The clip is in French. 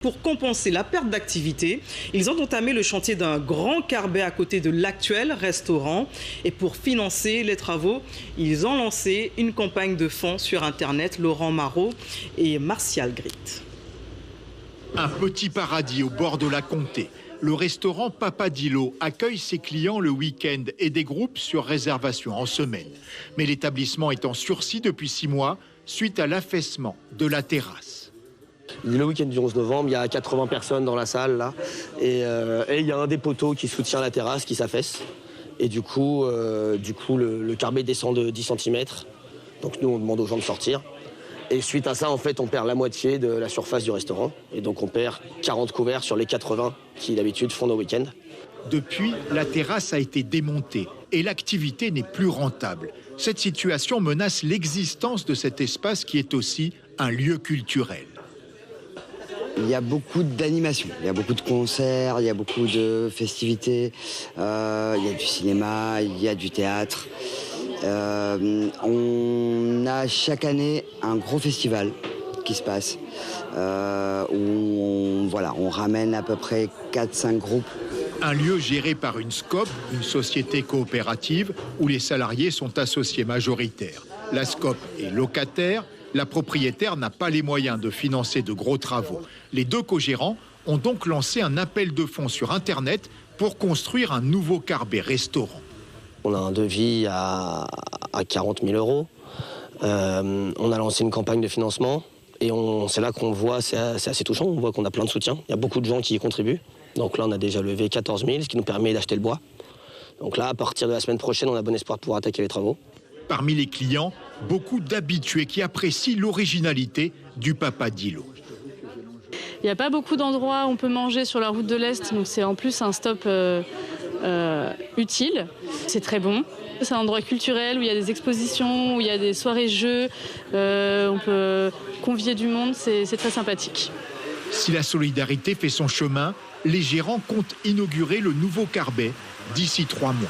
Pour compenser la perte d'activité, ils ont entamé le chantier d'un grand carbet à côté de l'actuel restaurant. Et pour financer les travaux, ils ont lancé une campagne de fonds sur Internet. Laurent Marot et Martial Grit. Un petit paradis au bord de la Comté. Le restaurant Papadillo accueille ses clients le week-end et des groupes sur réservation en semaine. Mais l'établissement est en sursis depuis 6 mois suite à l'affaissement de la terrasse. Le week-end du 11 novembre, il y a 80 personnes dans la salle là, et il y a un des poteaux qui soutient la terrasse qui s'affaisse. Et du coup, le carbet descend de 10 cm. Donc nous, on demande aux gens de sortir. Et suite à ça, en fait, on perd la moitié de la surface du restaurant. Et donc on perd 40 couverts sur les 80 qui d'habitude font nos week-ends. Depuis, la terrasse a été démontée et l'activité n'est plus rentable. Cette situation menace l'existence de cet espace qui est aussi un lieu culturel. Il y a beaucoup d'animations, il y a beaucoup de concerts, il y a beaucoup de festivités, il y a du cinéma, il y a du théâtre. On a chaque année un gros festival qui se passe, où on ramène à peu près 4-5 groupes. Un lieu géré par une SCOP, une société coopérative, où les salariés sont associés majoritaires. La SCOP est locataire. La propriétaire n'a pas les moyens de financer de gros travaux. Les deux co-gérants ont donc lancé un appel de fonds sur Internet pour construire un nouveau carbet restaurant. On a un devis à 40 000 €. On a lancé une campagne de financement et c'est là qu'on voit, c'est assez touchant, on voit qu'on a plein de soutien. Il y a beaucoup de gens qui y contribuent. Donc là, on a déjà levé 14 000, ce qui nous permet d'acheter le bois. Donc là, à partir de la semaine prochaine, on a bon espoir de pouvoir attaquer les travaux. Parmi les clients, beaucoup d'habitués qui apprécient l'originalité du Papadillo. Il n'y a pas beaucoup d'endroits où on peut manger sur la route de l'Est, donc c'est en plus un stop utile. C'est très bon. C'est un endroit culturel où il y a des expositions, où il y a des soirées jeux, on peut convier du monde, c'est très sympathique. Si la solidarité fait son chemin, les gérants comptent inaugurer le nouveau carbet d'ici 3 mois.